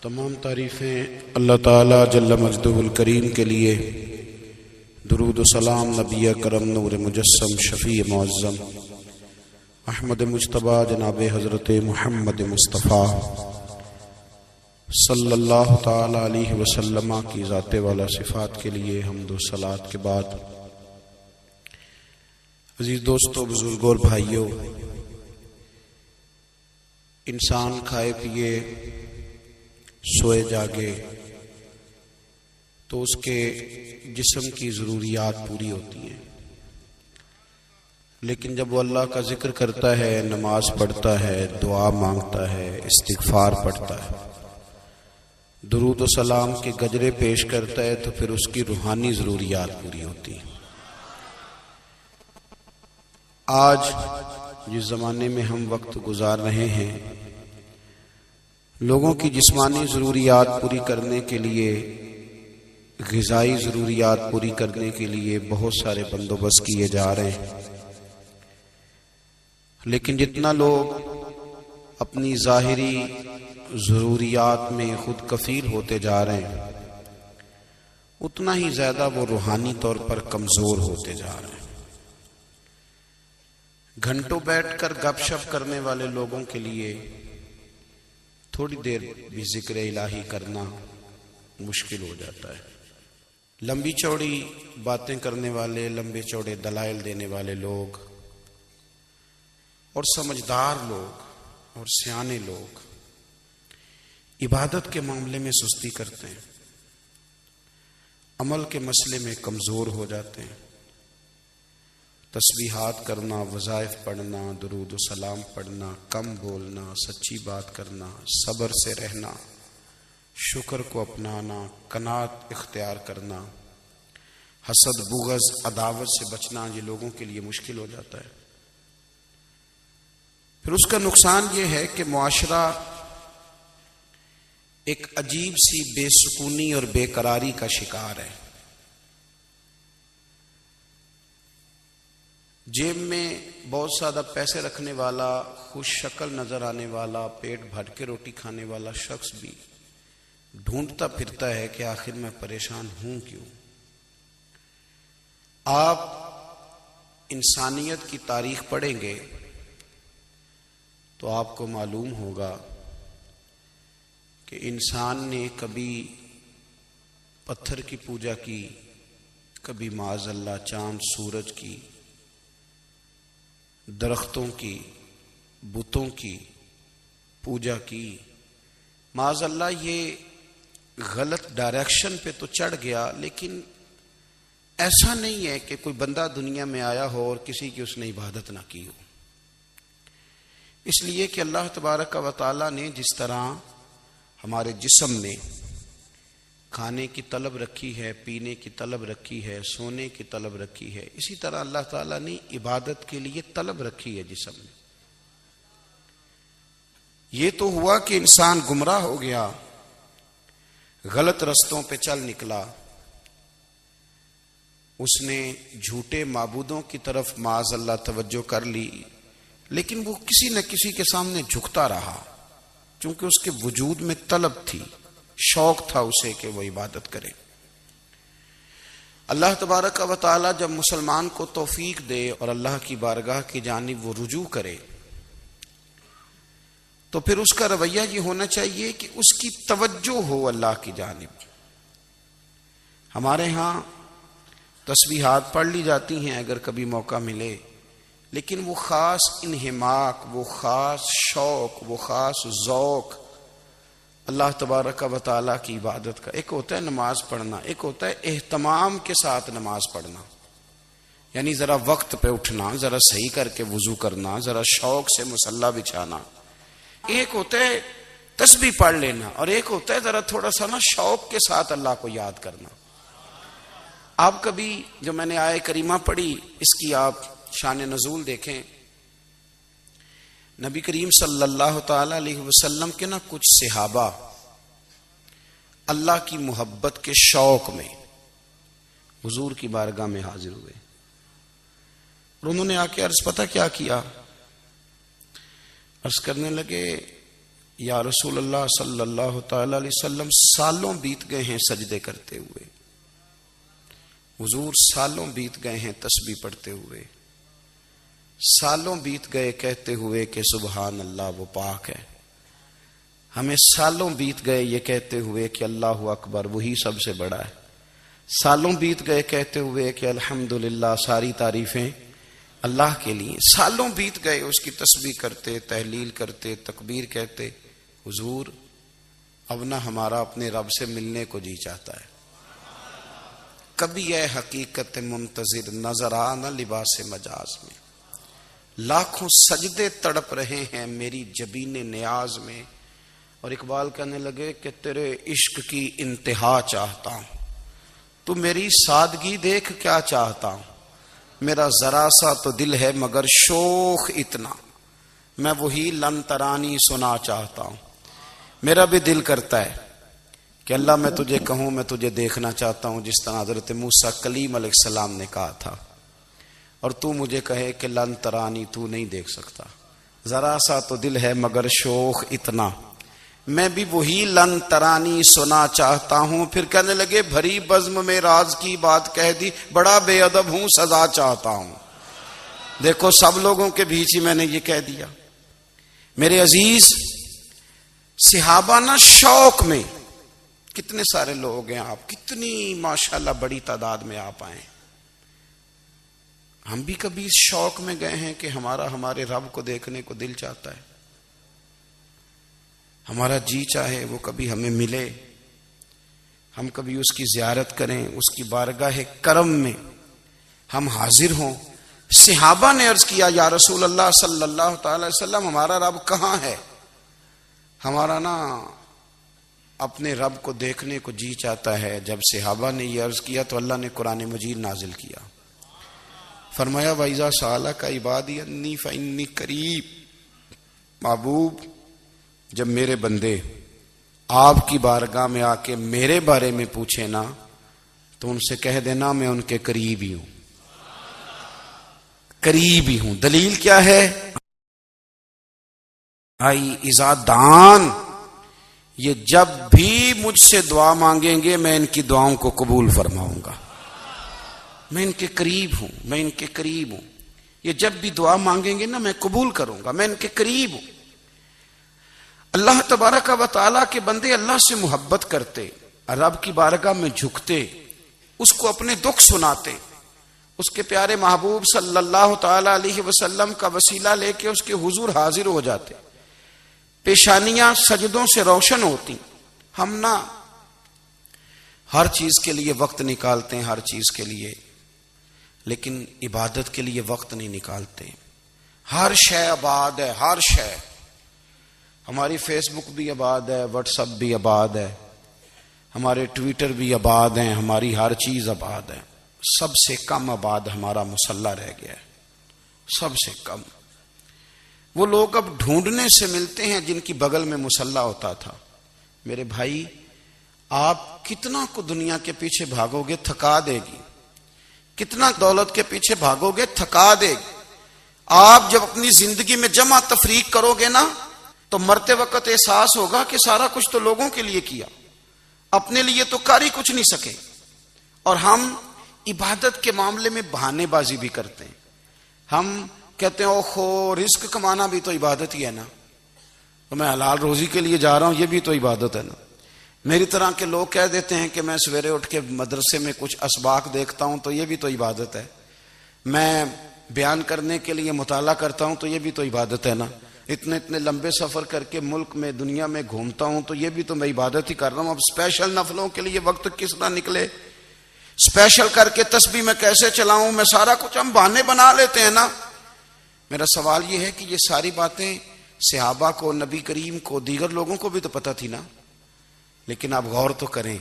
تمام تعریفیں اللہ تعالی جل مجدہ الکریم کے لیے، درود و سلام نبی کرم نور مجسم شفیع معظم احمد مجتبیٰ جناب حضرت محمد مصطفیٰ صلی اللہ تعالی علیہ وسلم کی ذات والا صفات کے لیے حمد و صلات کے بعد، عزیز دوستو، بزرگوں اور بھائیوں، انسان کھائے پیے سوئے جاگے تو اس کے جسم کی ضروریات پوری ہوتی ہیں، لیکن جب وہ اللہ کا ذکر کرتا ہے، نماز پڑھتا ہے، دعا مانگتا ہے، استغفار پڑھتا ہے، درود و سلام کے گجرے پیش کرتا ہے، تو پھر اس کی روحانی ضروریات پوری ہوتی ہیں۔ آج جس زمانے میں ہم وقت گزار رہے ہیں، لوگوں کی جسمانی ضروریات پوری کرنے کے لیے، غذائی ضروریات پوری کرنے کے لیے بہت سارے بندوبست کیے جا رہے ہیں، لیکن جتنا لوگ اپنی ظاہری ضروریات میں خود کفیل ہوتے جا رہے ہیں، اتنا ہی زیادہ وہ روحانی طور پر کمزور ہوتے جا رہے ہیں۔ گھنٹوں بیٹھ کر گپ شپ کرنے والے لوگوں کے لیے تھوڑی دیر بھی ذکر الہی کرنا مشکل ہو جاتا ہے۔ لمبی چوڑی باتیں کرنے والے، لمبے چوڑے دلائل دینے والے لوگ اور سمجھدار لوگ اور سیانے لوگ عبادت کے معاملے میں سستی کرتے ہیں، عمل کے مسئلے میں کمزور ہو جاتے ہیں۔ تسبیحات کرنا، وظائف پڑھنا، درود و سلام پڑھنا، کم بولنا، سچی بات کرنا، صبر سے رہنا، شکر کو اپنانا، قناعت اختیار کرنا، حسد، بغض، عداوت سے بچنا، یہ لوگوں کے لیے مشکل ہو جاتا ہے۔ پھر اس کا نقصان یہ ہے کہ معاشرہ ایک عجیب سی بے سکونی اور بے قراری کا شکار ہے۔ جیب میں بہت زیادہ پیسے رکھنے والا، خوش شکل نظر آنے والا، پیٹ بھر کے روٹی کھانے والا شخص بھی ڈھونڈتا پھرتا ہے کہ آخر میں پریشان ہوں کیوں۔ آپ انسانیت کی تاریخ پڑھیں گے تو آپ کو معلوم ہوگا کہ انسان نے کبھی پتھر کی پوجا کی، کبھی معاذ اللہ چاند سورج کی، درختوں کی، بتوں کی پوجا کی۔ معاذ اللہ یہ غلط ڈائریکشن پہ تو چڑھ گیا، لیکن ایسا نہیں ہے کہ کوئی بندہ دنیا میں آیا ہو اور کسی کی اس نے عبادت نہ کی ہو۔ اس لیے کہ اللہ تبارک و تعالیٰ نے جس طرح ہمارے جسم میں کھانے کی طلب رکھی ہے، پینے کی طلب رکھی ہے، سونے کی طلب رکھی ہے، اسی طرح اللہ تعالیٰ نے عبادت کے لیے طلب رکھی ہے جسم میں۔ یہ تو ہوا کہ انسان گمراہ ہو گیا، غلط رستوں پہ چل نکلا، اس نے جھوٹے معبودوں کی طرف معاذ اللہ توجہ کر لی، لیکن وہ کسی نہ کسی کے سامنے جھکتا رہا، چونکہ اس کے وجود میں طلب تھی، شوق تھا اسے کہ وہ عبادت کرے۔ اللہ تبارک و تعالی جب مسلمان کو توفیق دے اور اللہ کی بارگاہ کی جانب وہ رجوع کرے، تو پھر اس کا رویہ یہ ہونا چاہیے کہ اس کی توجہ ہو اللہ کی جانب۔ ہمارے ہاں تسبیحات پڑھ لی جاتی ہیں اگر کبھی موقع ملے، لیکن وہ خاص انہماک، وہ خاص شوق، وہ خاص ذوق اللہ تبارک و تعالیٰ کی عبادت کا، ایک ہوتا ہے نماز پڑھنا، ایک ہوتا ہے اہتمام کے ساتھ نماز پڑھنا، یعنی ذرا وقت پہ اٹھنا، ذرا صحیح کر کے وضو کرنا، ذرا شوق سے مصلی بچھانا۔ ایک ہوتا ہے تسبیح پڑھ لینا، اور ایک ہوتا ہے ذرا تھوڑا سا نا شوق کے ساتھ اللہ کو یاد کرنا۔ آپ کبھی جو میں نے آیہ کریمہ پڑھی، اس کی آپ شان نزول دیکھیں۔ نبی کریم صلی اللہ تعالی علیہ وسلم کے نا کچھ صحابہ اللہ کی محبت کے شوق میں حضور کی بارگاہ میں حاضر ہوئے، اور انہوں نے آ کے عرض پتہ کیا کیا؟ عرض کرنے لگے یا رسول اللہ صلی اللہ تعالی علیہ وسلم سالوں بیت گئے ہیں سجدے کرتے ہوئے، حضور سالوں بیت گئے ہیں تسبیح پڑھتے ہوئے، سالوں بیت گئے کہتے ہوئے کہ سبحان اللہ وہ پاک ہے، ہمیں سالوں بیت گئے یہ کہتے ہوئے کہ اللہ اکبر وہی سب سے بڑا ہے، سالوں بیت گئے کہتے ہوئے کہ الحمدللہ ساری تعریفیں اللہ کے لیے، سالوں بیت گئے اس کی تسبیح کرتے، تحلیل کرتے، تکبیر کہتے۔ حضور اب نہ ہمارا اپنے رب سے ملنے کو جی چاہتا ہے، کبھی اے حقیقت منتظر نظر آ نہ لباس مجاز میں، لاکھوں سجدے تڑپ رہے ہیں میری جبین نیاز میں۔ اور اقبال کہنے لگے کہ تیرے عشق کی انتہا چاہتا ہوں، تو میری سادگی دیکھ کیا چاہتا ہوں، میرا ذرا سا تو دل ہے مگر شوق اتنا، میں وہی لن ترانی سنا چاہتا ہوں۔ میرا بھی دل کرتا ہے کہ اللہ میں تجھے کہوں میں تجھے دیکھنا چاہتا ہوں، جس طرح حضرت موسیٰ کلیم علیہ السلام نے کہا تھا، اور تو مجھے کہے کہ لن ترانی تو نہیں دیکھ سکتا، ذرا سا تو دل ہے مگر شوق اتنا، میں بھی وہی لن ترانی سنا چاہتا ہوں۔ پھر کہنے لگے بھری بزم میں راز کی بات کہہ دی، بڑا بے ادب ہوں سزا چاہتا ہوں۔ دیکھو سب لوگوں کے بیچ ہی میں نے یہ کہہ دیا۔ میرے عزیز صحابہ نا شوق میں، کتنے سارے لوگ ہیں آپ، کتنی ماشاءاللہ بڑی تعداد میں آپ آئے، ہم بھی کبھی اس شوق میں گئے ہیں کہ ہمارے رب کو دیکھنے کو دل چاہتا ہے، ہمارا جی چاہے وہ کبھی ہمیں ملے، ہم کبھی اس کی زیارت کریں، اس کی بارگاہ کرم میں ہم حاضر ہوں۔ صحابہ نے عرض کیا یا رسول اللہ صلی اللہ تعالی وسلم ہمارا رب کہاں ہے؟ ہمارا نا اپنے رب کو دیکھنے کو جی چاہتا ہے۔ جب صحابہ نے یہ عرض کیا تو اللہ نے قرآن مجید نازل کیا، فرمایا وَإِذَا سَأَلَكَ عِبَادِي أَنِّي فَإِنِّي قَرِيبٌ، محبوب جب میرے بندے آپ کی بارگاہ میں آ کے میرے بارے میں پوچھے نا تو ان سے کہہ دینا میں ان کے قریب ہی ہوں، قریب ہی ہوں۔ دلیل کیا ہے؟ آئی اذا دان، یہ جب بھی مجھ سے دعا مانگیں گے میں ان کی دعاؤں کو قبول فرماؤں گا، میں ان کے قریب ہوں، میں ان کے قریب ہوں، یہ جب بھی دعا مانگیں گے نا میں قبول کروں گا، میں ان کے قریب ہوں۔ اللہ تبارک و تعالیٰ کے بندے اللہ سے محبت کرتے، رب کی بارگاہ میں جھکتے، اس کو اپنے دکھ سناتے، اس کے پیارے محبوب صلی اللہ تعالی علیہ وسلم کا وسیلہ لے کے اس کے حضور حاضر ہو جاتے، پیشانیاں سجدوں سے روشن ہوتی۔ ہم نا ہر چیز کے لیے وقت نکالتے ہیں، ہر چیز کے لیے، لیکن عبادت کے لیے وقت نہیں نکالتے۔ ہر شے آباد ہے، ہر شے، ہماری فیس بک بھی آباد ہے، واٹس ایپ بھی آباد ہے، ہمارے ٹویٹر بھی آباد ہیں، ہماری ہر چیز آباد ہے، سب سے کم آباد ہمارا مصلی رہ گیا ہے، سب سے کم۔ وہ لوگ اب ڈھونڈنے سے ملتے ہیں جن کی بغل میں مصلی ہوتا تھا۔ میرے بھائی آپ کتنا کو دنیا کے پیچھے بھاگو گے تھکا دے گی، کتنا دولت کے پیچھے بھاگو گے تھکا دے گی۔ آپ جب اپنی زندگی میں جمع تفریق کرو گے نا تو مرتے وقت احساس ہوگا کہ سارا کچھ تو لوگوں کے لیے کیا، اپنے لیے تو کر ہی کچھ نہیں سکے۔ اور ہم عبادت کے معاملے میں بہانے بازی بھی کرتے ہیں، ہم کہتے ہیں اوہو رزق کمانا بھی تو عبادت ہی ہے نا، تو میں حلال روزی کے لیے جا رہا ہوں یہ بھی تو عبادت ہے نا۔ میری طرح کے لوگ کہہ دیتے ہیں کہ میں سویرے اٹھ کے مدرسے میں کچھ اسباق دیکھتا ہوں تو یہ بھی تو عبادت ہے، میں بیان کرنے کے لیے مطالعہ کرتا ہوں تو یہ بھی تو عبادت ہے نا، اتنے لمبے سفر کر کے ملک میں دنیا میں گھومتا ہوں تو یہ بھی تو میں عبادت ہی کر رہا ہوں۔ اب اسپیشل نفلوں کے لیے وقت کس طرح نکلے، اسپیشل کر کے تسبیح میں کیسے چلاؤں، میں سارا کچھ ہم بہانے بنا لیتے ہیں نا۔ میرا سوال یہ ہے کہ یہ ساری باتیں صحابہ کو، نبی کریم کو، دیگر لوگوں کو بھی تو پتہ تھی نا، لیکن آپ غور تو کریں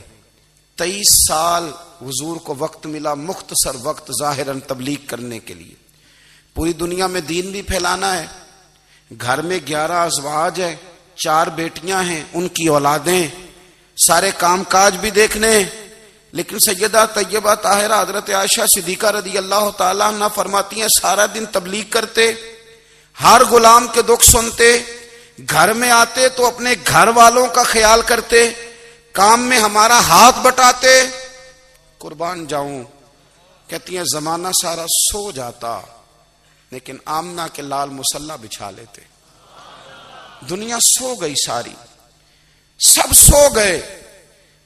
23 سال حضور کو وقت ملا، مختصر وقت ظاہراً تبلیغ کرنے کے لیے، پوری دنیا میں دین بھی پھیلانا ہے۔ گھر میں 11 ازواج ہے، 4 بیٹیاں ہیں، ان کی اولادیں، سارے کام کاج بھی دیکھنے ہیں، لیکن سیدہ طیبہ طاہرہ حضرت عائشہ صدیقہ رضی اللہ تعالیٰ عنہ فرماتی ہیں سارا دن تبلیغ کرتے، ہر غلام کے دکھ سنتے، گھر میں آتے تو اپنے گھر والوں کا خیال کرتے، کام میں ہمارا ہاتھ بٹاتے. قربان جاؤں، کہتی ہیں زمانہ سارا سو جاتا لیکن آمنہ کے لال مصلی بچھا لیتے. دنیا سو گئی، ساری سب سو گئے،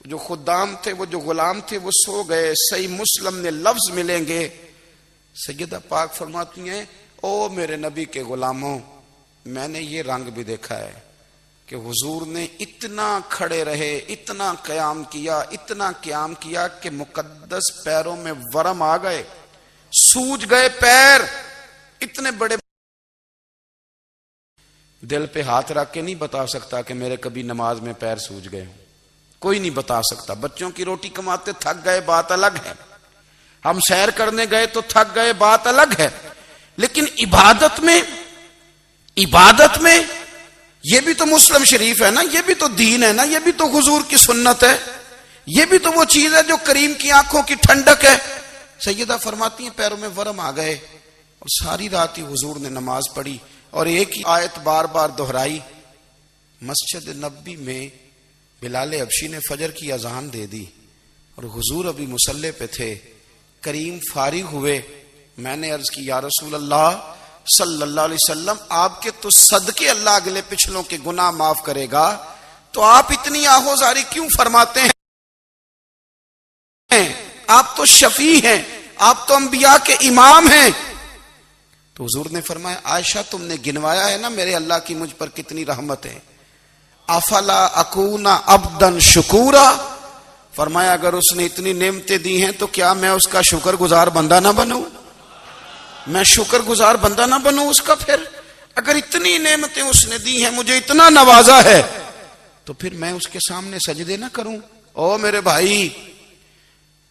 جو خدام تھے، وہ جو غلام تھے، وہ سو گئے. صحیح مسلم میں لفظ ملیں گے، سیدہ پاک فرماتی ہیں او میرے نبی کے غلاموں، میں نے یہ رنگ بھی دیکھا ہے کہ حضور نے اتنا کھڑے رہے، اتنا قیام کیا، اتنا قیام کیا کہ مقدس پیروں میں ورم آ گئے، سوج گئے پیر. اتنے بڑے دل پہ ہاتھ رکھ کے نہیں بتا سکتا کہ میرے کبھی نماز میں پیر سوج گئے، کوئی نہیں بتا سکتا. بچوں کی روٹی کماتے تھک گئے، بات الگ ہے. ہم سیر کرنے گئے تو تھک گئے، بات الگ ہے. لیکن عبادت میں یہ بھی تو مسلم شریف ہے نا، یہ بھی تو دین ہے نا، یہ بھی تو حضور کی سنت ہے، یہ بھی تو وہ چیز ہے جو کریم کی آنکھوں کی ٹھنڈک ہے. سیدہ فرماتی ہیں پیروں میں ورم آ گئے، اور ساری رات ہی حضور نے نماز پڑھی اور ایک ہی آیت بار بار دہرائی. مسجد نبوی میں بلال حبشی نے فجر کی اذان دے دی اور حضور ابھی مصلی پہ تھے. کریم فارغ ہوئے، میں نے عرض کی یا رسول اللہ صلی اللہ علیہ وسلم، آپ کے تو صدقے اللہ اگلے پچھلوں کے گناہ معاف کرے گا، تو آپ اتنی آہوزاری کیوں فرماتے ہیں؟ آپ تو شفیع ہیں، آپ تو انبیاء کے امام ہیں. تو حضور نے فرمایا عائشہ تم نے گنوایا ہے نا میرے اللہ کی مجھ پر کتنی رحمت ہے. افلا اکون عبدا شکورا، فرمایا اگر اس نے اتنی نعمتیں دی ہیں تو کیا میں اس کا شکر گزار بندہ نہ بنوں؟ میں شکر گزار بندہ نہ بنوں اس کا؟ پھر اگر اتنی نعمتیں اس نے دی ہیں، مجھے اتنا نوازا ہے، تو پھر میں اس کے سامنے سجدے نہ کروں؟ او میرے بھائی،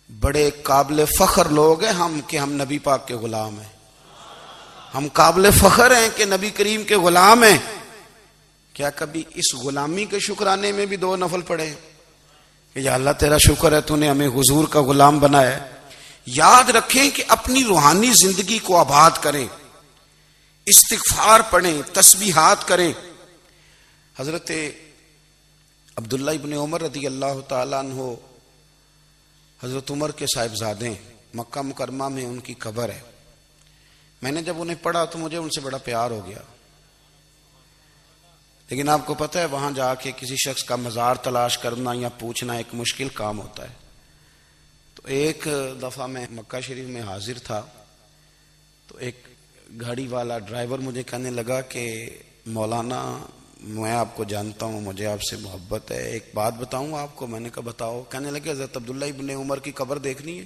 بڑے قابل فخر لوگ ہیں ہم کہ ہم نبی پاک کے غلام ہیں. ہم قابل فخر ہیں کہ نبی کریم کے غلام ہیں. کیا کبھی اس غلامی کے شکرانے میں بھی 2 نفل پڑھے کہ یا اللہ تیرا شکر ہے تو نے ہمیں حضور کا غلام بنایا ہے؟ یاد رکھیں کہ اپنی روحانی زندگی کو آباد کریں، استغفار پڑھیں، تسبیحات کریں. حضرت عبداللہ ابن عمر رضی اللہ تعالیٰ عنہ حضرت عمر کے صاحبزادے، مکہ مکرمہ میں ان کی قبر ہے. میں نے جب انہیں پڑھا تو مجھے ان سے بڑا پیار ہو گیا. لیکن آپ کو پتہ ہے وہاں جا کے کسی شخص کا مزار تلاش کرنا یا پوچھنا ایک مشکل کام ہوتا ہے. تو ایک دفعہ میں مکہ شریف میں حاضر تھا تو ایک گاڑی والا ڈرائیور مجھے کہنے لگا کہ مولانا میں آپ کو جانتا ہوں، مجھے آپ سے محبت ہے، ایک بات بتاؤں آپ کو؟ میں نے کہا بتاؤ. کہنے لگے حضرت عبداللہ ابن عمر کی قبر دیکھنی ہے.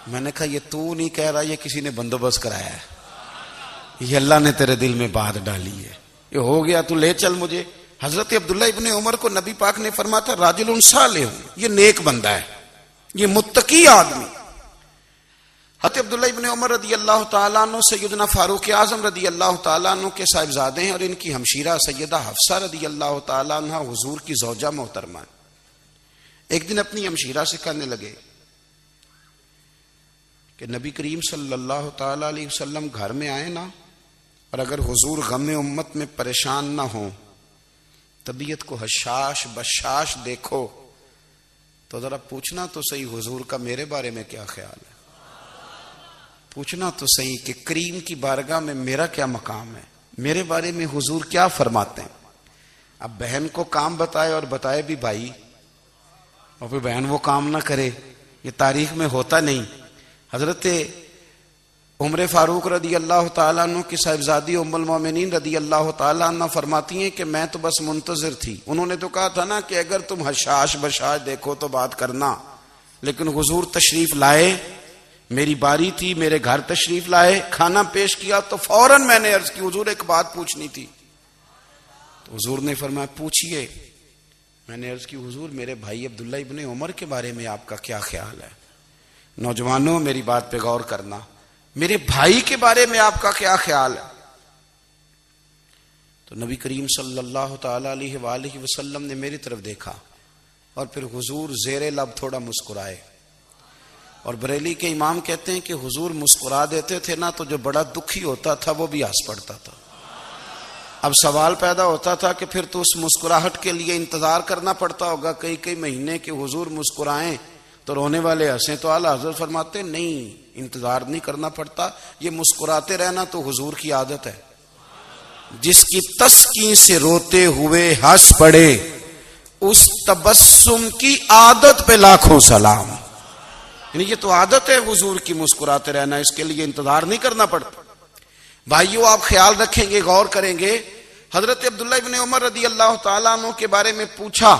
میں نے کہا یہ تو نہیں کہہ رہا، یہ کسی نے بندوبست کرایا ہے، یہ اللہ نے تیرے دل میں بات ڈالی ہے، یہ ہو گیا تو لے چل مجھے. حضرت عبداللہ ابن عمر کو نبی پاک نے فرمایا تھا راجل صالح، یہ نیک بندہ ہے، یہ متقی آدمی. حضرت عبداللہ ابن عمر رضی اللہ تعالیٰ عنہ سیدنا فاروق اعظم رضی اللہ تعالیٰ عنہ کے صاحبزادے ہیں، اور ان کی ہمشیرہ سیدہ حفصہ رضی اللہ تعالیٰ عنہ حضور کی زوجہ محترمہ. ایک دن اپنی ہمشیرہ سے کہنے لگے کہ نبی کریم صلی اللہ تعالیٰ علیہ وسلم گھر میں آئے نا، اور اگر حضور غم امت میں پریشان نہ ہوں، طبیعت کو حشاش بشاش دیکھو، تو ذرا پوچھنا تو صحیح حضور کا میرے بارے میں کیا خیال ہے، پوچھنا تو صحیح کہ کریم کی بارگاہ میں میرا کیا مقام ہے، میرے بارے میں حضور کیا فرماتے ہیں. اب بہن کو کام بتائے اور بتائے بھی بھائی، اور پھر بہن وہ کام نہ کرے، یہ تاریخ میں ہوتا نہیں. حضرت عمر فاروق رضی اللہ تعالیٰ عنہ کی صاحبزادی ام المومنین رضی اللہ تعالیٰ عنہ فرماتی ہیں کہ میں تو بس منتظر تھی. انہوں نے تو کہا تھا نا کہ اگر تم حشاش بشاش دیکھو تو بات کرنا، لیکن حضور تشریف لائے، میری باری تھی، میرے گھر تشریف لائے، کھانا پیش کیا تو فوراً میں نے عرض کی حضور ایک بات پوچھنی تھی. تو حضور نے فرمایا پوچھئے. میں نے عرض کی حضور میرے بھائی عبداللہ ابن عمر کے بارے میں آپ کا کیا خیال ہے؟ نوجوانوں میری بات پہ غور کرنا، میرے بھائی کے بارے میں آپ کا کیا خیال ہے؟ تو نبی کریم صلی اللہ تعالی علیہ وآلہ وسلم نے میری طرف دیکھا اور پھر حضور زیر لب تھوڑا مسکرائے. اور بریلی کے امام کہتے ہیں کہ حضور مسکرا دیتے تھے نا تو جو بڑا دکھی ہوتا تھا وہ بھی ہنس پڑتا تھا. اب سوال پیدا ہوتا تھا کہ پھر تو اس مسکراہٹ کے لیے انتظار کرنا پڑتا ہوگا کئی کئی مہینے کہ حضور مسکرائیں تو رونے والے ہنسیں، تو اعلیٰ حضرت فرماتے نہیں، انتظار نہیں کرنا پڑتا، یہ مسکراتے رہنا تو حضور کی عادت ہے۔ جس کی تسکین سے روتے ہوئے ہنس پڑے اس تبسم کی عادت پہ لاکھوں سلام۔ یعنی یہ تو عادت ہے حضور کی مسکراتے رہنا، اس کے لیے انتظار نہیں کرنا پڑتا۔ بھائیو آپ خیال رکھیں گے، غور کریں گے، حضرت عبداللہ ابن عمر رضی اللہ تعالیٰ عنہ کے بارے میں پوچھا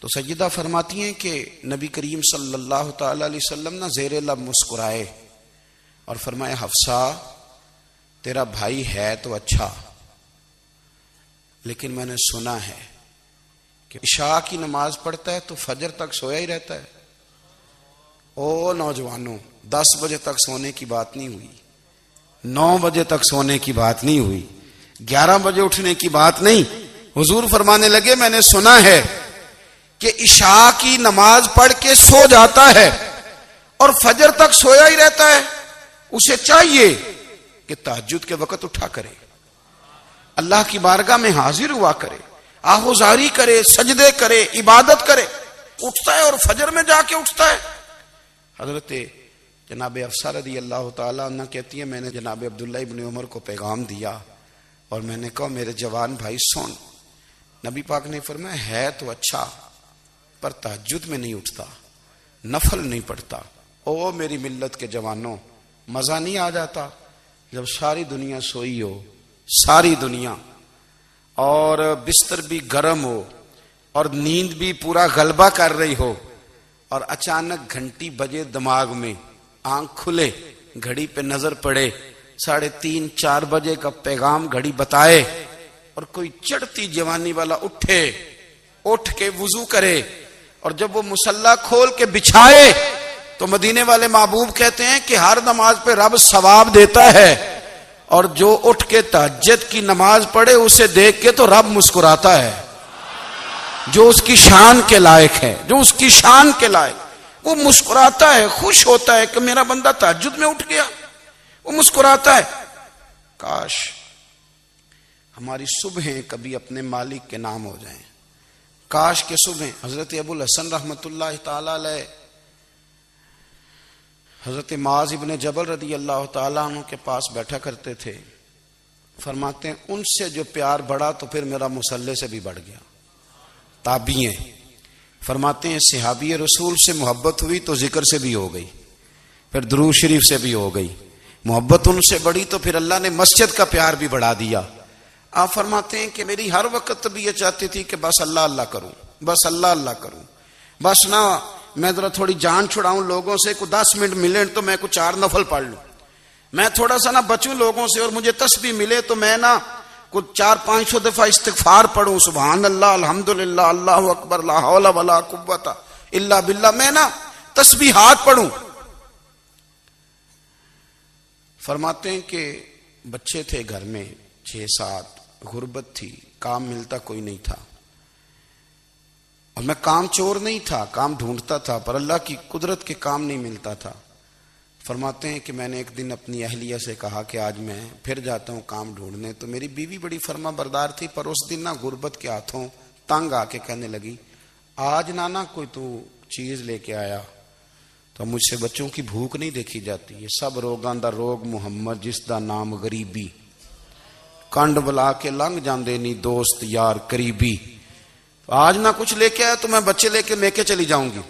تو سیدہ فرماتی ہیں کہ نبی کریم صلی اللہ تعالی علیہ وسلم نہ زیر لب مسکرائے اور فرمایا حفصہ تیرا بھائی ہے تو اچھا، لیکن میں نے سنا ہے کہ عشاء کی نماز پڑھتا ہے تو فجر تک سویا ہی رہتا ہے۔ او نوجوانوں، 10 بجے تک سونے کی بات نہیں ہوئی، 9 بجے تک سونے کی بات نہیں ہوئی، 11 بجے اٹھنے کی بات نہیں۔ حضور فرمانے لگے میں نے سنا ہے کہ عشاء کی نماز پڑھ کے سو جاتا ہے اور فجر تک سویا ہی رہتا ہے، اسے چاہیے کہ تہجد کے وقت اٹھا کرے، اللہ کی بارگاہ میں حاضر ہوا کرے، آہوزاری کرے، سجدے کرے، عبادت کرے، اٹھتا ہے اور فجر میں جا کے اٹھتا ہے۔ حضرت جناب حفصہ رضی اللہ تعالیٰ عنہ کہتی ہے میں نے جناب عبداللہ ابن عمر کو پیغام دیا اور میں نے کہا میرے جوان بھائی سن، نبی پاک نے فرمایا ہے تو اچھا پر تہجد میں نہیں اٹھتا، نفل نہیں پڑھتا۔ او میری ملت کے جوانوں، مزہ نہیں آ جاتا جب ساری دنیا سوئی ہو، ساری دنیا، اور بستر بھی گرم ہو اور نیند بھی پورا غلبہ کر رہی ہو، اور اچانک گھنٹی بجے دماغ میں، آنکھ کھلے، گھڑی پہ نظر پڑے، 3:30 4 بجے کا پیغام گھڑی بتائے، اور کوئی چڑھتی جوانی والا اٹھ کے وضو کرے، اور جب وہ مصلی کھول کے بچھائے تو مدینے والے محبوب کہتے ہیں کہ ہر نماز پہ رب ثواب دیتا ہے، اور جو اٹھ کے تہجد کی نماز پڑھے اسے دیکھ کے تو رب مسکراتا ہے، جو اس کی شان کے لائق ہے، جو اس کی شان کے لائق، وہ مسکراتا ہے، خوش ہوتا ہے کہ میرا بندہ تہجد میں اٹھ گیا، وہ مسکراتا ہے۔ کاش ہماری صبحیں کبھی اپنے مالک کے نام ہو جائیں، کاش کے صبح۔ حضرت ابو الحسن رحمت اللہ تعالی علیہ حضرت معاذ ابن جبل رضی اللہ تعالیٰ عنہ کے پاس بیٹھا کرتے تھے، فرماتے ہیں ان سے جو پیار بڑھا تو پھر میرا مصلی سے بھی بڑھ گیا۔ تابعی ہیں، فرماتے ہیں صحابی رسول سے محبت ہوئی تو ذکر سے بھی ہو گئی، پھر درود شریف سے بھی ہو گئی، محبت ان سے بڑھی تو پھر اللہ نے مسجد کا پیار بھی بڑھا دیا۔ آپ فرماتے ہیں کہ میری ہر وقت طبیعت چاہتی تھی کہ بس اللہ اللہ کروں، بس اللہ اللہ کروں، بس نہ میں ذرا تھوڑی جان چھڑاؤں لوگوں سے، کوئی 10 منٹ ملے تو میں کچھ 4 نفل پڑھ لوں، میں تھوڑا سا نہ بچوں لوگوں سے، اور مجھے تسبیح ملے تو میں نہ کچھ 400-500 دفعہ استغفار پڑھوں، سبحان اللہ، الحمدللہ، اللہ اکبر، لا حول ولا قوت الا باللہ، میں نہ تسبیحات پڑھوں۔ فرماتے ہیں کہ بچے تھے گھر میں 6-7، غربت تھی، کام ملتا کوئی نہیں تھا، اور میں کام چور نہیں تھا، کام ڈھونڈتا تھا، پر اللہ کی قدرت کے کام نہیں ملتا تھا۔ فرماتے ہیں کہ میں نے ایک دن اپنی اہلیہ سے کہا کہ آج میں پھر جاتا ہوں کام ڈھونڈنے، تو میری بیوی بڑی فرما بردار تھی، پر اس دن نہ غربت کے ہاتھوں تنگ آ کے کہنے لگی آج نانا کوئی تو چیز لے کے آیا، تو مجھ سے بچوں کی بھوک نہیں دیکھی جاتی، یہ سب روگاں دا روگ محمد جس دا نام غریبی، کنڈ بلا کے لنگ جاندے نہیں دوست یار قریبی، آج نہ کچھ لے کے آیا تو میں بچے لے کے میکے چلی جاؤں گی۔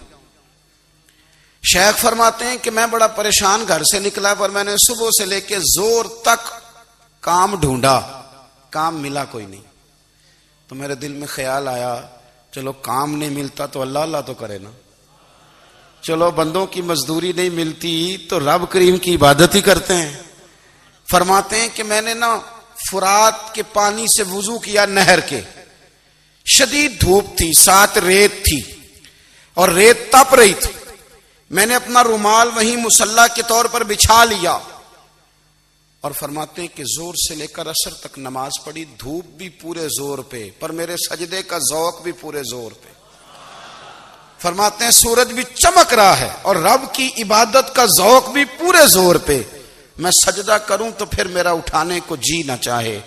شیخ فرماتے ہیں کہ میں بڑا پریشان گھر سے نکلا، پر میں نے صبح سے لے کے زور تک کام ڈھونڈا، کام ملا کوئی نہیں، تو میرے دل میں خیال آیا چلو کام نہیں ملتا تو اللہ اللہ تو کرے نا، چلو بندوں کی مزدوری نہیں ملتی تو رب کریم کی عبادت ہی کرتے ہیں۔ فرماتے ہیں کہ میں نے نا فرات کے پانی سے وضو کیا، نہر کے، شدید دھوپ تھی، ساتھ ریت تھی اور ریت تپ رہی تھی، میں نے اپنا رومال وہیں مصلی کے طور پر بچھا لیا، اور فرماتے ہیں کہ زور سے لے کر عصر تک نماز پڑھی، دھوپ بھی پورے زور پہ، پر میرے سجدے کا ذوق بھی پورے زور پہ۔ فرماتے ہیں سورج بھی چمک رہا ہے اور رب کی عبادت کا ذوق بھی پورے زور پہ، میں سجدہ کروں تو پھر میرا اٹھانے کو جی نہ چاہے،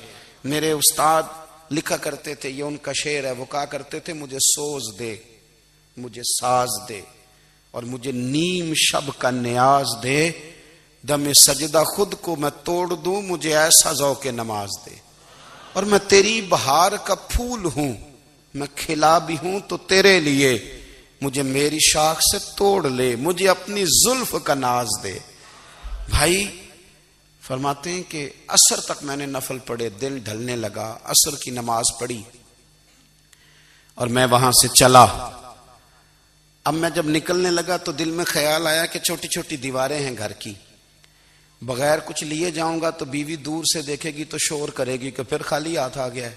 میرے استاد لکھا کرتے تھے، یہ ان کا شعر ہے، وہ کہا کرتے تھے مجھے سوز دے، مجھے ساز دے، اور مجھے نیم شب کا نیاز دے، دم سجدہ خود کو میں توڑ دوں، مجھے ایسا ذوق نماز دے۔ اور میں تیری بہار کا پھول ہوں، میں کھلا بھی ہوں تو تیرے لیے، مجھے میری شاخ سے توڑ لے، مجھے اپنی زلف کا ناز دے۔ بھائی فرماتے ہیں کہ عصر تک میں نے نفل پڑھے، دل ڈھلنے لگا، عصر کی نماز پڑھی اور میں وہاں سے چلا۔ اب میں جب نکلنے لگا تو دل میں خیال آیا کہ چھوٹی چھوٹی دیواریں ہیں گھر کی، بغیر کچھ لیے جاؤں گا تو بیوی دور سے دیکھے گی تو شور کرے گی کہ پھر خالی ہاتھ آ گیا ہے۔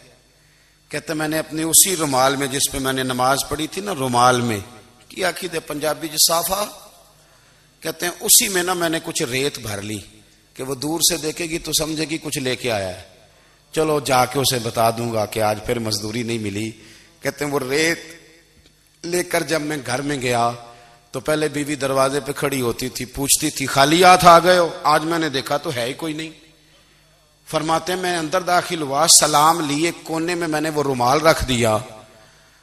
کہتے میں نے اپنے اسی رومال میں جس پہ میں نے نماز پڑھی تھی نا، رومال میں کی آخی دے پنجابی صافہ کہتے ہیں، اسی میں نا میں نے کچھ ریت بھر لی کہ وہ دور سے دیکھے گی تو سمجھے گی کچھ لے کے آیا ہے، چلو جا کے اسے بتا دوں گا کہ آج پھر مزدوری نہیں ملی۔ کہتے ہیں وہ ریت لے کر جب میں گھر میں گیا تو پہلے بیوی دروازے پہ کھڑی ہوتی تھی، پوچھتی تھی خالی ہاتھ آ گئے ہو؟ آج میں نے دیکھا تو ہے ہی کوئی نہیں۔ فرماتے ہیں میں اندر داخل ہوا، سلام لیے، کونے میں میں نے وہ رومال رکھ دیا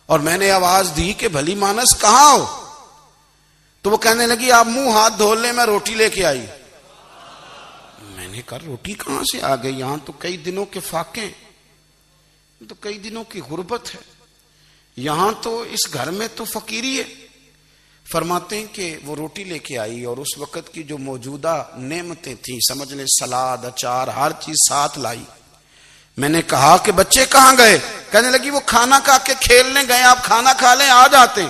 اور میں نے آواز دی کہ بھلی مانس کہاں ہو؟ تو وہ کہنے لگی آپ منہ ہاتھ دھو لیں، میں روٹی لے کے آئی۔ میں نے کہا روٹی کہاں سے آ گئی؟ یہاں تو کئی دنوں کے فاقے، تو کئی دنوں کی غربت ہے، یہاں تو اس گھر میں تو فقیری ہے۔ فرماتے ہیں کہ وہ روٹی لے کے آئی اور اس وقت کی جو موجودہ نعمتیں تھیں، سمجھ لیں سلاد، اچار، ہر چیز ساتھ لائی۔ میں نے کہا کہ بچے کہاں گئے؟ کہنے لگی وہ کھانا کھا کے کھیلنے گئے، آپ کھانا کھا لیں آ جاتے۔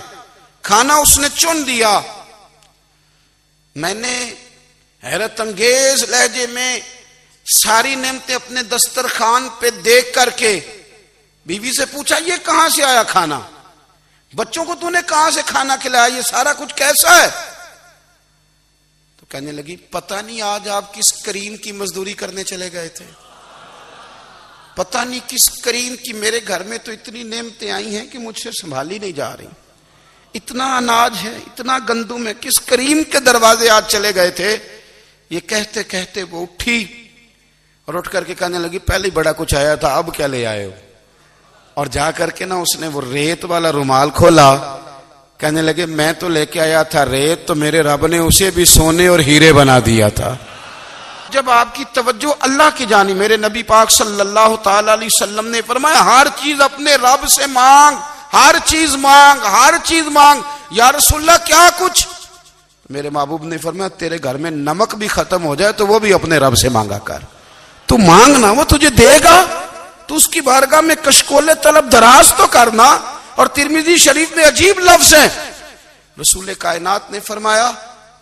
کھانا اس نے چن دیا۔ میں نے حیرت انگیز لہجے میں ساری نعمتیں اپنے دسترخوان پہ دیکھ کر کے بیوی سے پوچھا یہ کہاں سے آیا کھانا؟ بچوں کو تو نے کہاں سے کھانا کھلایا؟ یہ سارا کچھ کیسا ہے؟ تو کہنے لگی پتہ نہیں آج آپ کس کریم کی مزدوری کرنے چلے گئے تھے، پتہ نہیں کس کریم کی، میرے گھر میں تو اتنی نعمتیں آئی ہیں کہ مجھ سے سنبھالی نہیں جا رہی، اتنا اناج ہے، اتنا گندم ہے، کس کریم کے دروازے آج چلے گئے تھے؟ یہ کہتے کہتے وہ اٹھی اور اٹھ کر کے کہنے لگی پہلے بڑا کچھ آیا تھا، اب کیا لے آئے ہو؟ اور جا کر کے نا اس نے وہ ریت والا رومال کھولا، کہنے لگے میں تو لے کے آیا تھا ریت، تو میرے رب نے اسے بھی سونے اور ہیرے بنا دیا تھا۔ جب آپ کی توجہ اللہ کی جانب، میرے نبی پاک صلی اللہ تعالی علیہ وسلم نے فرمایا ہر چیز اپنے رب سے مانگ، ہر چیز مانگ، ہر چیز مانگ۔ یا رسول اللہ کیا کچھ؟ میرے محبوب نے فرمایا تیرے گھر میں نمک بھی ختم ہو جائے تو وہ بھی اپنے رب سے مانگا کر، تو مانگنا وہ تجھے دے گا، تو اس کی بارگاہ میں کشکول طلب دراز تو کرنا۔ اور ترمذی شریف میں عجیب لفظ ہے، رسول کائنات نے فرمایا،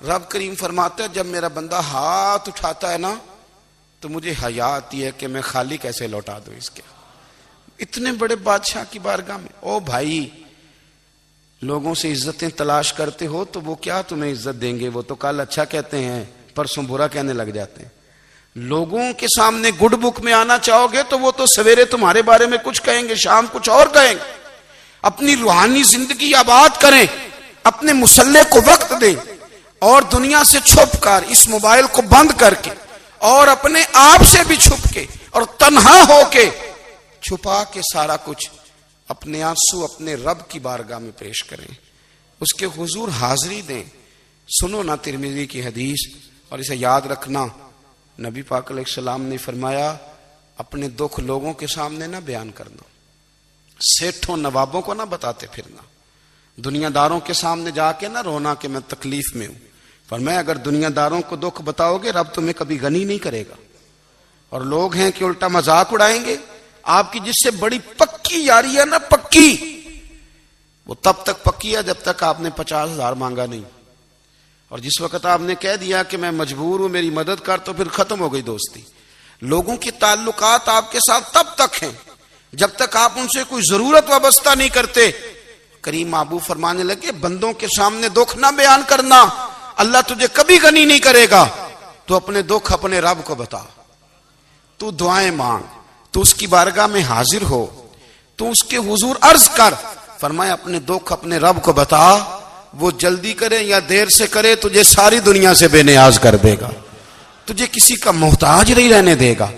رب کریم فرماتا ہے جب میرا بندہ ہاتھ اٹھاتا ہے نا تو مجھے حیا آتی ہے کہ میں خالی کیسے لوٹا دوں اس کے۔ اتنے بڑے بادشاہ کی بارگاہ میں، او بھائی لوگوں سے عزتیں تلاش کرتے ہو تو وہ کیا تمہیں عزت دیں گے؟ وہ تو کل اچھا کہتے ہیں پرسوں برا کہنے لگ جاتے ہیں۔ لوگوں کے سامنے گڈ بک میں آنا چاہو گے تو وہ تو سویرے تمہارے بارے میں کچھ کہیں گے، شام کچھ اور کہیں گے۔ اپنی روحانی زندگی آباد کریں، اپنے مسلح کو وقت دیں، اور دنیا سے چھپ کر اس موبائل کو بند کر کے اور اپنے آپ سے بھی چھپ کے اور تنہا ہو کے چھپا کے سارا کچھ اپنے آنسو اپنے رب کی بارگاہ میں پیش کریں، اس کے حضور حاضری دیں۔ سنو نا ترمذی کی حدیث، اور اسے یاد رکھنا، نبی پاک علیہ السلام نے فرمایا اپنے دکھ لوگوں کے سامنے نہ بیان کرنا، سیٹھوں نوابوں کو نہ بتاتے پھرنا، دنیا داروں کے سامنے جا کے نہ رونا کہ میں تکلیف میں ہوں۔ فرمایا اگر دنیا داروں کو دکھ بتاؤ گے رب تمہیں کبھی غنی نہیں کرے گا، اور لوگ ہیں کہ الٹا مذاق اڑائیں گے۔ آپ کی جس سے بڑی پکی یاری ہے نا، پکی، وہ تب تک پکی ہے جب تک آپ نے 50,000 مانگا نہیں، اور جس وقت آپ نے کہہ دیا کہ میں مجبور ہوں میری مدد کر تو پھر ختم ہو گئی دوستی۔ لوگوں کے تعلقات آپ کے ساتھ تب تک ہیں جب تک آپ ان سے کوئی ضرورت وابستہ نہیں کرتے۔ کریم محبوب فرمانے لگے بندوں کے سامنے دکھ نہ بیان کرنا، اللہ تجھے کبھی غنی نہیں کرے گا۔ تو اپنے دکھ اپنے رب کو بتا، تو دعائیں مانگ، تو اس کی بارگاہ میں حاضر ہو، تو اس کے حضور عرض کر۔ فرمایا اپنے دکھ اپنے رب کو بتا، وہ جلدی کرے یا دیر سے کرے تجھے ساری دنیا سے بے نیاز کر دے گا، تجھے کسی کا محتاج نہیں رہنے دے گا۔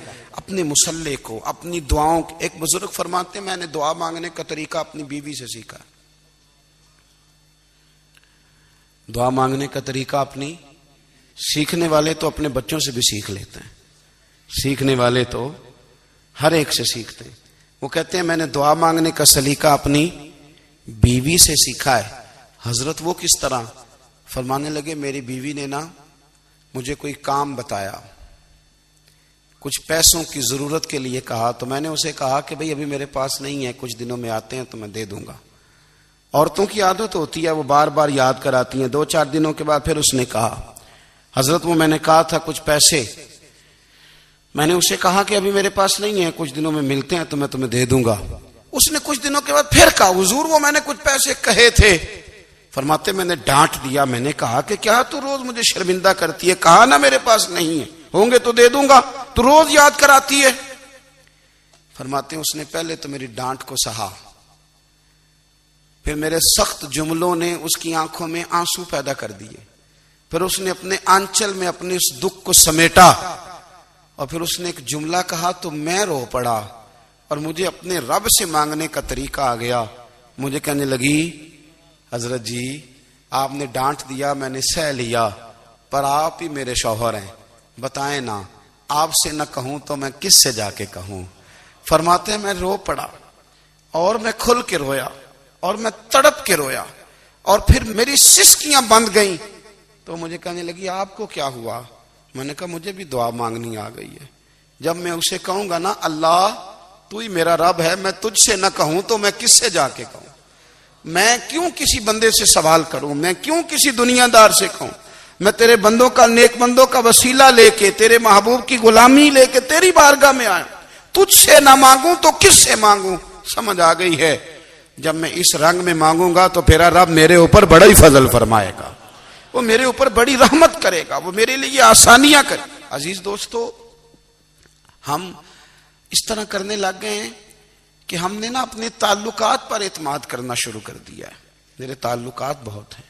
اپنے مسلح کو، اپنی دعاؤں کو. ایک بزرگ فرماتے ہیں میں نے دعا مانگنے کا طریقہ اپنی بیوی سے سیکھا. دعا مانگنے کا طریقہ اپنی، سیکھنے والے تو اپنے بچوں سے بھی سیکھ لیتے ہیں، سیکھنے والے تو ہر ایک سے سیکھتے ہیں. وہ کہتے ہیں میں نے دعا مانگنے کا سلیقہ اپنی بیوی سے سیکھا ہے. حضرت وہ کس طرح؟ فرمانے لگے میری بیوی نے نا مجھے کوئی کام بتایا، کچھ پیسوں کی ضرورت کے لیے کہا، تو میں نے اسے کہا کہ بھئی ابھی میرے پاس نہیں ہے، کچھ دنوں میں آتے ہیں تو میں دے دوں گا. عورتوں کی عادت ہوتی ہے وہ بار بار یاد کراتی ہیں. 2-4 دنوں کے بعد پھر اس نے کہا حضرت وہ میں نے کہا تھا کچھ پیسے، میں نے اسے کہا کہ ابھی میرے پاس نہیں ہے، کچھ دنوں میں ملتے ہیں تو میں تمہیں دے دوں گا. اس نے کچھ دنوں کے بعد پھر کہا حضور وہ میں نے کچھ پیسے کہے تھے. فرماتے میں نے ڈانٹ دیا، میں نے کہا کہ کیا تو روز مجھے شرمندہ کرتی ہے، کہا نا میرے پاس نہیں ہے، ہوں گے تو دے دوں گا، تو روز یاد کراتی ہے. فرماتے ہیں اس نے پہلے تو میری ڈانٹ کو سہا، پھر میرے سخت جملوں نے اس کی آنکھوں میں آنسو پیدا کر دیے، پھر اس نے اپنے آنچل میں اپنے اس دکھ کو سمیٹا، اور پھر اس نے ایک جملہ کہا تو میں رو پڑا اور مجھے اپنے رب سے مانگنے کا طریقہ آ گیا. مجھے کہنے لگی حضرت جی آپ نے ڈانٹ دیا میں نے سہ لیا، پر آپ ہی میرے شوہر ہیں، بتائیں نا آپ سے نہ کہوں تو میں کس سے جا کے کہوں. فرماتے ہیں میں رو پڑا اور میں کھل کے رویا اور میں تڑپ کے رویا اور پھر میری سسکیاں بند گئیں. تو مجھے کہنے لگی آپ کو کیا ہوا؟ میں نے کہا مجھے بھی دعا مانگنی آ گئی ہے. جب میں اسے کہوں گا نا اللہ تو ہی میرا رب ہے، میں تجھ سے نہ کہوں تو میں کس سے جا کے کہوں؟ میں کیوں کسی بندے سے سوال کروں؟ میں کیوں کسی دنیا دار سے کہوں؟ میں تیرے بندوں کا، نیک بندوں کا وسیلہ لے کے، تیرے محبوب کی غلامی لے کے تیری بارگاہ میں آیا، تجھ سے نہ مانگوں تو کس سے مانگوں؟ سمجھ آ گئی ہے. جب میں اس رنگ میں مانگوں گا تو پھر رب میرے اوپر بڑا ہی فضل فرمائے گا، وہ میرے اوپر بڑی رحمت کرے گا، وہ میرے لیے آسانیاں کرے. عزیز دوستو ہم اس طرح کرنے لگ گئے ہیں کہ ہم نے نا اپنے تعلقات پر اعتماد کرنا شروع کر دیا ہے. میرے تعلقات بہت ہیں.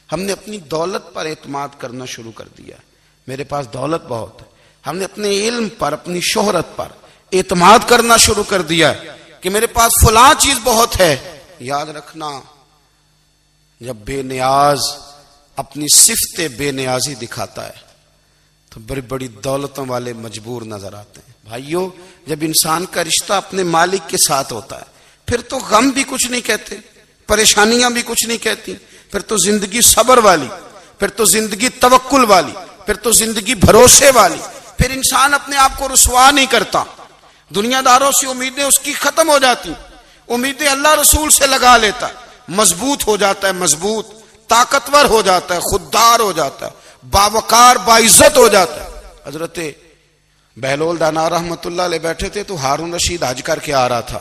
ہم نے اپنی دولت پر اعتماد کرنا شروع کر دیا ہے، میرے پاس دولت بہت ہے. ہم نے اپنے علم پر، اپنی شہرت پر اعتماد کرنا شروع کر دیا ہے کہ میرے پاس فلاں چیز بہت ہے. یاد رکھنا جب بے نیاز اپنی صفت بے نیازی دکھاتا ہے تو بڑی بڑی دولتوں والے مجبور نظر آتے ہیں. بھائیو جب انسان کا رشتہ اپنے مالک کے ساتھ ہوتا ہے پھر تو غم بھی کچھ نہیں کہتے، پریشانیاں بھی کچھ نہیں کہتی، پھر تو زندگی صبر والی، پھر تو زندگی توکل والی، پھر تو زندگی بھروسے والی. پھر انسان اپنے آپ کو رسوا نہیں کرتا، دنیا داروں سے امیدیں اس کی ختم ہو جاتی، امیدیں اللہ رسول سے لگا لیتا ہے، مضبوط ہو جاتا ہے، مضبوط طاقتور ہو جاتا ہے، خوددار ہو جاتا ہے، باوقار باعزت ہو جاتا ہے. حضرت بہلول دانا رحمت اللہ علیہ بیٹھے تھے تو ہارون رشید حج کر کے آ رہا تھا،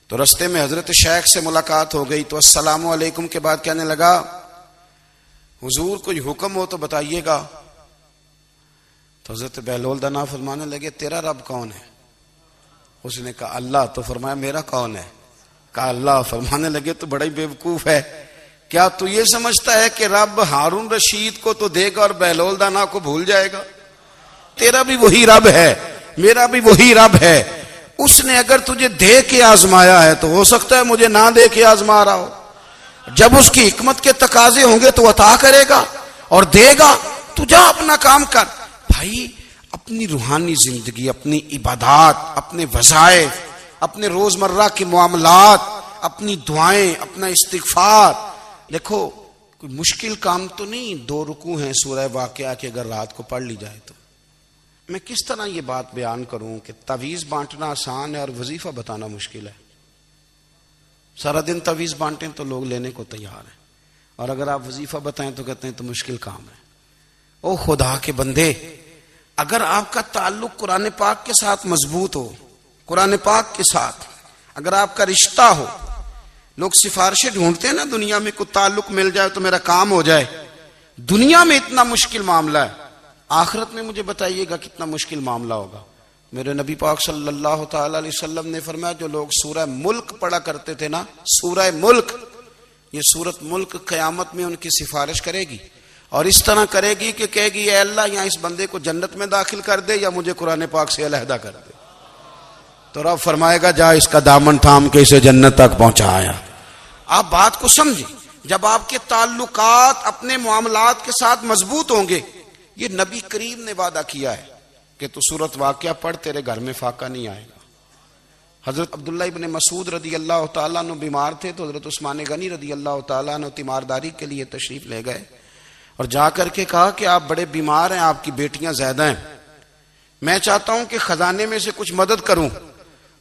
تو رستے میں حضرت شیخ سے ملاقات ہو گئی تو السلام علیکم کے بعد کہنے لگا حضور کوئی حکم ہو تو بتائیے گا. تو حضرت بہلول دانا فرمانے لگے تیرا رب کون ہے؟ اس نے کہا اللہ. تو فرمایا میرا کون ہے؟ کہا اللہ. فرمانے لگے تو بڑا ہی بیوقوف ہے، کیا تو یہ سمجھتا ہے کہ رب ہارون رشید کو تو دے گا اور بہلول دانا کو بھول جائے گا؟ تیرا بھی وہی رب ہے، میرا بھی وہی رب ہے. اس نے اگر تجھے دے کے آزمایا ہے تو ہو سکتا ہے مجھے نہ دے کے آزما رہا ہو. جب اس کی حکمت کے تقاضے ہوں گے تو عطا کرے گا اور دے گا. تو جا اپنا کام کر. بھائی اپنی روحانی زندگی، اپنی عبادات، اپنے وظائف، اپنے روزمرہ کے معاملات، اپنی دعائیں، اپنا استغفار. دیکھو کوئی مشکل کام تو نہیں، 2 رکوع ہیں سورہ واقعہ کے اگر رات کو پڑھ لی جائے تو. میں کس طرح یہ بات بیان کروں کہ تعویذ بانٹنا آسان ہے اور وظیفہ بتانا مشکل ہے. سارا دن تعویذ بانٹیں تو لوگ لینے کو تیار ہیں، اور اگر آپ وظیفہ بتائیں تو کہتے ہیں تو مشکل کام ہے. او خدا کے بندے، اگر آپ کا تعلق قرآن پاک کے ساتھ مضبوط ہو، قرآن پاک کے ساتھ اگر آپ کا رشتہ ہو، لوگ سفارشیں ڈھونڈتے ہیں نا دنیا میں کوئی تعلق مل جائے تو میرا کام ہو جائے. دنیا میں اتنا مشکل معاملہ ہے، آخرت میں مجھے بتائیے گا کتنا مشکل معاملہ ہوگا. میرے نبی پاک صلی اللہ تعالی علیہ وسلم نے فرمایا جو لوگ سورہ ملک پڑھا کرتے تھے نا، سورہ ملک، یہ سورت ملک قیامت میں ان کی سفارش کرے گی. اور اس طرح کرے گی کہ کہے گی اے اللہ یہاں اس بندے کو جنت میں داخل کر دے یا مجھے قرآن پاک سے علیحدہ کر دے. تو رب فرمائے گا جا اس کا دامن تھام کے اسے جنت تک پہنچایا. آپ بات کو سمجھیں. جب آپ کے تعلقات اپنے معاملات کے ساتھ مضبوط ہوں گے, یہ نبی کریم نے وعدہ کیا ہے کہ تو سورت واقعہ پڑھ تیرے گھر میں فاقہ نہیں آئے گا. حضرت عبداللہ ابن مسعود رضی اللہ تعالیٰ عنہ بیمار تھے تو حضرت عثمان غنی رضی اللہ تعالیٰ عنہ تیمارداری کے لیے تشریف لے گئے اور جا کر کے کہا کہ آپ بڑے بیمار ہیں, آپ کی بیٹیاں زیادہ ہیں, میں چاہتا ہوں کہ خزانے میں سے کچھ مدد کروں.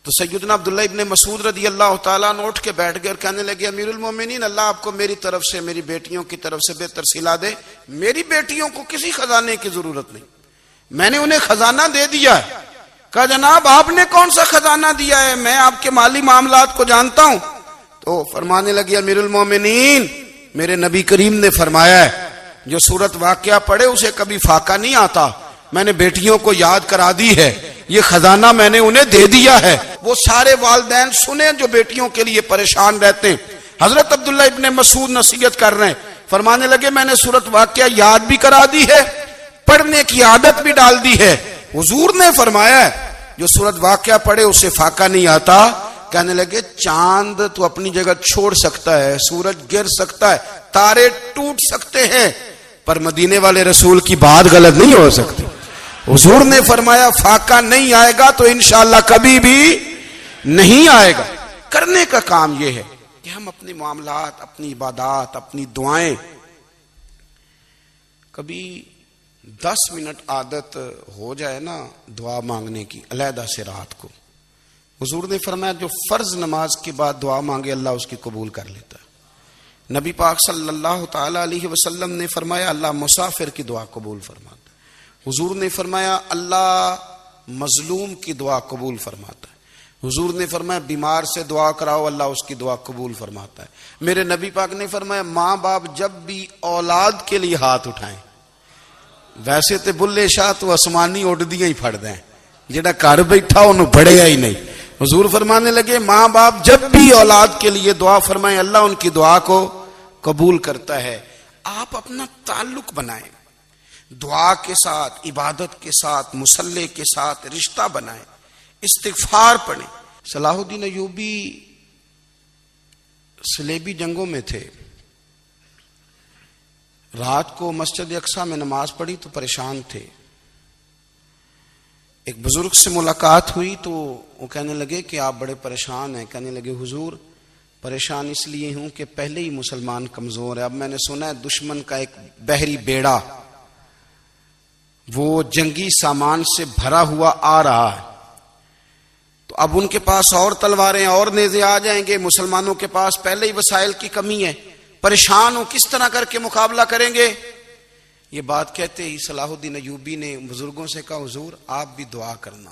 تو سیدنا عبداللہ ابن مسعود رضی اللہ تعالیٰ عنہ اٹھ کے بیٹھ گئے اور کہنے لگے امیر المومنین اللہ آپ کو میری طرف سے میری بیٹیوں کی طرف سے بہتر صلہ دے. میری بیٹیوں کو کسی خزانے کی ضرورت نہیں, میں نے انہیں خزانہ دے دیا ہے. کہا جناب آپ نے کون سا خزانہ دیا ہے, میں آپ کے مالی معاملات کو جانتا ہوں. تو فرمانے لگی امیر المومنین میرے نبی کریم نے فرمایا ہے جو سورت واقعہ پڑھے اسے کبھی فاقہ نہیں آتا. میں نے بیٹیوں کو یاد کرا دی ہے, یہ خزانہ میں نے انہیں دے دیا ہے. وہ سارے والدین سنیں جو بیٹیوں کے لیے پریشان رہتے ہیں. حضرت عبداللہ ابن مسعود نصیحت کر رہے ہیں, فرمانے لگے میں نے سورت واقعہ یاد بھی کرا دی ہے, پڑھنے کی عادت بھی ڈال دی ہے. حضور نے فرمایا ہے جو سورت واقعہ پڑھے اسے فاقہ نہیں آتا. کہنے لگے چاند تو اپنی جگہ چھوڑ سکتا ہے, سورج گر سکتا ہے, تارے ٹوٹ سکتے ہیں, پر مدینے والے رسول کی بات غلط نہیں ہو سکتی. حضور نے فرمایا فاقہ نہیں آئے گا تو انشاءاللہ کبھی بھی نہیں آئے گا. کرنے کا کام یہ ہے کہ ہم اپنے معاملات, اپنی عبادات, اپنی دعائیں کبھی 10 منٹ عادت ہو جائے نا دعا مانگنے کی علیحدہ سے رات کو. حضور نے فرمایا جو فرض نماز کے بعد دعا مانگے اللہ اس کی قبول کر لیتا ہے. نبی پاک صلی اللہ تعالی علیہ وسلم نے فرمایا اللہ مسافر کی دعا قبول فرماتا ہے. حضور نے فرمایا اللہ مظلوم کی دعا قبول فرماتا ہے. حضور نے فرمایا بیمار سے دعا کراؤ اللہ اس کی دعا قبول فرماتا ہے. میرے نبی پاک نے فرمایا ماں باپ جب بھی اولاد کے لیے ہاتھ اٹھائیں, ویسے تے بلے شاہ تو آسمانی اڈدیاں ہی پھڑ دیں, جڑا گھر بیٹھا انہوں بڑھے ہی نہیں. حضور فرمانے لگے ماں باپ جب بھی اولاد کے لیے دعا فرمائیں اللہ ان کی دعا کو قبول کرتا ہے. آپ اپنا تعلق بنائیں دعا کے ساتھ, عبادت کے ساتھ, مصلی کے ساتھ رشتہ بنائیں, استغفار پڑھیں. صلاح الدین ایوبی صلیبی جنگوں میں تھے, رات کو مسجد اقصی میں نماز پڑھی تو پریشان تھے. ایک بزرگ سے ملاقات ہوئی تو وہ کہنے لگے کہ آپ بڑے پریشان ہیں. کہنے لگے حضور پریشان اس لیے ہوں کہ پہلے ہی مسلمان کمزور ہے, اب میں نے سنا ہے دشمن کا ایک بحری بیڑا وہ جنگی سامان سے بھرا ہوا آ رہا ہے, تو اب ان کے پاس اور تلواریں اور نیزے آ جائیں گے, مسلمانوں کے پاس پہلے ہی وسائل کی کمی ہے, پریشان ہوں کس طرح کر کے مقابلہ کریں گے. یہ بات کہتے ہی صلاح الدین ایوبی نے بزرگوں سے کہا حضور آپ بھی دعا کرنا,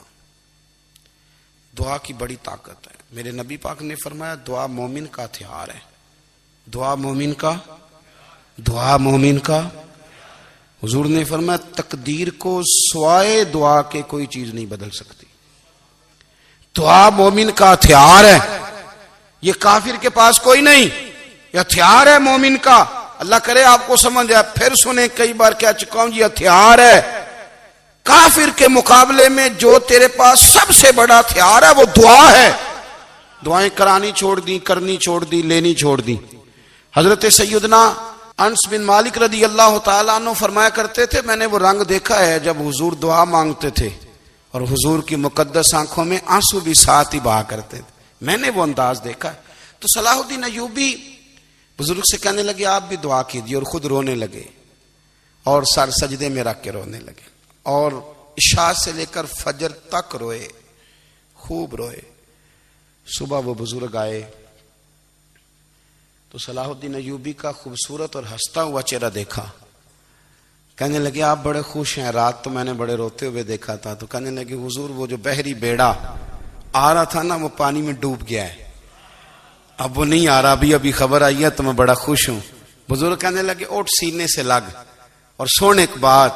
دعا کی بڑی طاقت ہے. میرے نبی پاک نے فرمایا دعا مومن کا ہتھیار ہے, دعا مومن کا, دعا مومن کا. حضور نے فرمایا تقدیر کو سوائے دعا کے کوئی چیز نہیں بدل سکتی. دعا مومن کا ہتھیار ہے, یہ کافر کے پاس کوئی نہیں, یہ ہتھیار ہے مومن کا. اللہ کرے آپ کو سمجھ آئے, پھر سنیں کئی بار کہہ چکا ہوں, یہ ہتھیار ہے. کافر کے مقابلے میں جو تیرے پاس سب سے بڑا ہتھیار ہے وہ دعا ہے. دعائیں کرانی چھوڑ دی, کرنی چھوڑ دی, لینی چھوڑ دی. حضرت سیدنا انس بن مالک رضی اللہ تعالیٰ عنہ فرمایا کرتے تھے میں نے وہ رنگ دیکھا ہے جب حضور دعا مانگتے تھے اور حضور کی مقدس آنکھوں میں آنسو بھی ساتھ ہی بہا کرتے تھے, میں نے وہ انداز دیکھا. تو صلاح الدین ایوبی بزرگ سے کہنے لگے آپ بھی دعا کیجیے, اور خود رونے لگے اور سر سجدے میں رکھ کے رونے لگے, اور عشاء سے لے کر فجر تک روئے, خوب روئے. صبح وہ بزرگ آئے تو صلاح الدین ایوبی کا خوبصورت اور ہنستا ہوا چہرہ دیکھا. کہنے لگے آپ بڑے خوش ہیں, رات تو میں نے بڑے روتے ہوئے دیکھا تھا. تو کہنے لگے حضور وہ جو بحری بیڑا آ رہا تھا نا وہ پانی میں ڈوب گیا ہے, اب وہ نہیں آ رہا, ابھی خبر آئی ہے تو میں بڑا خوش ہوں. بزرگ کہنے لگے اٹھ سینے سے لگ اور سن ایک بات,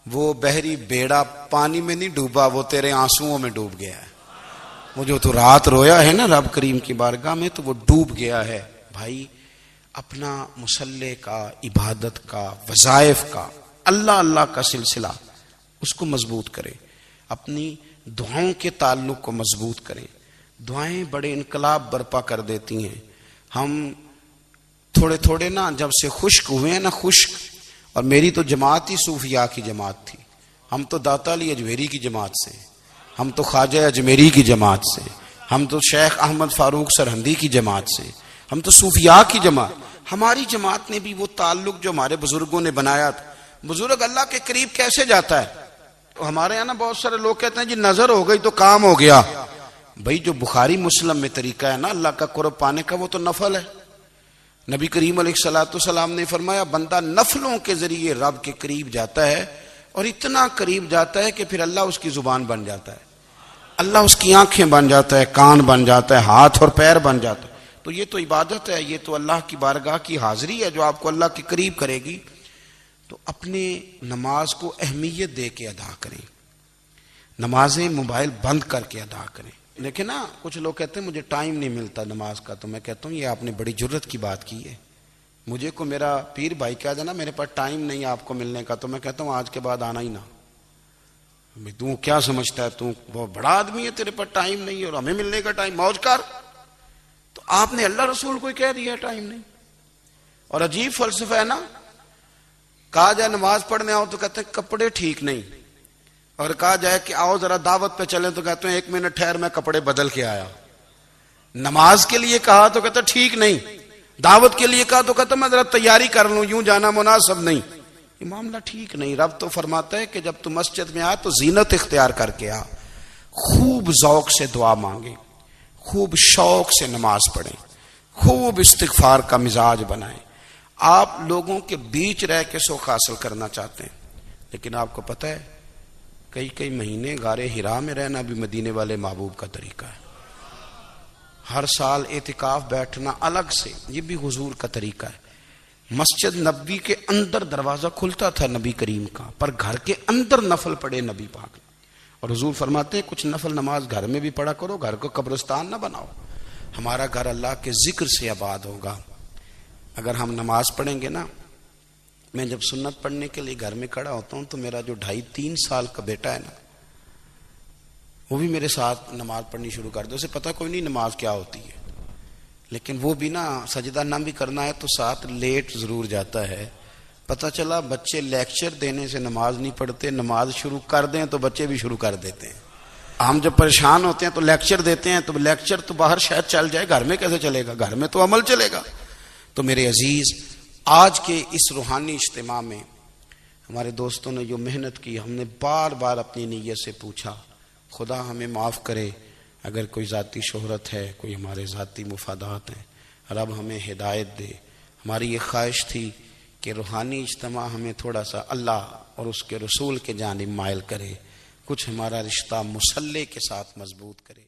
وہ بحری بیڑا پانی میں نہیں ڈوبا, وہ تیرے آنسوؤں میں ڈوب گیا ہے. وہ جو تو رات رویا ہے نا رب کریم کی بارگاہ میں تو وہ ڈوب گیا ہے. بھائی اپنا مصلی کا، عبادت کا، وظائف کا، اللہ اللہ کا سلسلہ اس کو مضبوط کریں، اپنی دعاؤں کے تعلق کو مضبوط کریں۔ دعائیں بڑے انقلاب برپا کر دیتی ہیں۔ ہم تھوڑے تھوڑے نا جب سے خشک ہوئے ہیں نا، خشک، اور میری تو جماعت ہی صوفیاء کی جماعت تھی، ہم تو داتا علی اجمیری کی جماعت سے، ہم تو خواجہ اجمیری کی جماعت سے، ہم تو شیخ احمد فاروق سرہندی کی جماعت سے، ہم تو صوفیاء کی جماعت۔ ہماری جماعت نے بھی وہ تعلق جو ہمارے بزرگوں نے بنایا تھا۔ بزرگ اللہ کے قریب کیسے جاتا ہے؟ ہمارے یہاں نا بہت سارے لوگ کہتے ہیں جی نظر ہو گئی تو کام ہو گیا۔ بھائی جو بخاری مسلم میں طریقہ ہے نا اللہ کا قرب پانے کا، وہ تو نفل ہے۔ نبی کریم علیہ الصلوۃ والسلام نے فرمایا بندہ نفلوں کے ذریعے رب کے قریب جاتا ہے، اور اتنا قریب جاتا ہے کہ پھر اللہ اس کی زبان بن جاتا ہے، اللہ اس کی آنکھیں بن جاتا ہے، کان بن جاتا ہے، ہاتھ اور پیر بن جاتا ہے۔ تو یہ تو عبادت ہے، یہ تو اللہ کی بارگاہ کی حاضری ہے جو آپ کو اللہ کے قریب کرے گی۔ تو اپنے نماز کو اہمیت دے کے ادا کریں، نمازیں موبائل بند کر کے ادا کریں۔ لیکن نا کچھ لوگ کہتے ہیں مجھے ٹائم نہیں ملتا نماز کا، تو میں کہتا ہوں یہ آپ نے بڑی جرت کی بات کی ہے۔ مجھے کو میرا پیر بھائی کہہ دینا میرے پاس ٹائم نہیں آپ کو ملنے کا، تو میں کہتا ہوں آج کے بعد آنا ہی نہ۔ تو کیا سمجھتا ہے تو بہت بڑا آدمی ہے، تیرے پاس ٹائم نہیں ہے اور ہمیں ملنے کا ٹائم، موج کر۔ تو آپ نے اللہ رسول کو کہہ دیا ٹائم نہیں۔ اور عجیب فلسفہ ہے نا، کہا جائے نماز پڑھنے آؤ تو کہتے ہیں کپڑے ٹھیک نہیں، اور کہا جائے کہ آؤ ذرا دعوت پہ چلیں تو کہتے ہیں 1 منٹ ٹھہر میں کپڑے بدل کے آیا۔ نماز کے لیے کہا تو کہتا ٹھیک نہیں، دعوت کے لیے کہا تو کہتا میں ذرا تیاری کر لوں، یوں جانا مناسب نہیں۔ یہ معاملہ ٹھیک نہیں۔ رب تو فرماتا ہے کہ جب تم مسجد میں آ تو زینت اختیار کر کے آ، خوب ذوق سے دعا مانگیں، خوب شوق سے نماز پڑھیں، خوب استغفار کا مزاج بنائیں۔ آپ لوگوں کے بیچ رہ کے سوکھ حاصل کرنا چاہتے ہیں، لیکن آپ کو پتہ ہے کئی مہینے غار حرا میں رہنا بھی مدینے والے محبوب کا طریقہ ہے۔ ہر سال اعتکاف بیٹھنا الگ سے، یہ بھی حضور کا طریقہ ہے۔ مسجد نبوی کے اندر دروازہ کھلتا تھا نبی کریم کا، پر گھر کے اندر نفل پڑے نبی پاک، اور حضور فرماتے ہیں کچھ نفل نماز گھر میں بھی پڑھا کرو، گھر کو قبرستان نہ بناؤ۔ ہمارا گھر اللہ کے ذکر سے آباد ہوگا۔ اگر ہم نماز پڑھیں گے نا، میں جب سنت پڑھنے کے لیے گھر میں کھڑا ہوتا ہوں تو میرا جو 2.5-3 سال کا بیٹا ہے نا، وہ بھی میرے ساتھ نماز پڑھنی شروع کر دے۔ اسے پتہ کوئی نہیں نماز کیا ہوتی ہے، لیکن وہ بھی نا سجدہ نہ بھی کرنا ہے تو ساتھ لیٹ ضرور جاتا ہے۔ پتہ چلا بچے لیکچر دینے سے نماز نہیں پڑھتے، نماز شروع کر دیں تو بچے بھی شروع کر دیتے ہیں۔ ہم جب پریشان ہوتے ہیں تو لیکچر دیتے ہیں، تو لیکچر تو باہر شاید چل جائے، گھر میں کیسے چلے گا؟ گھر میں تو عمل چلے گا۔ تو میرے عزیز، آج کے اس روحانی اجتماع میں ہمارے دوستوں نے جو محنت کی، ہم نے بار بار اپنی نیت سے پوچھا خدا ہمیں معاف کرے اگر کوئی ذاتی شہرت ہے، کوئی ہمارے ذاتی مفادات ہیں، رب ہمیں ہدایت دے۔ ہماری یہ خواہش تھی کہ روحانی اجتماع ہمیں تھوڑا سا اللہ اور اس کے رسول کے جانب مائل کرے، کچھ ہمارا رشتہ مصلی کے ساتھ مضبوط کرے۔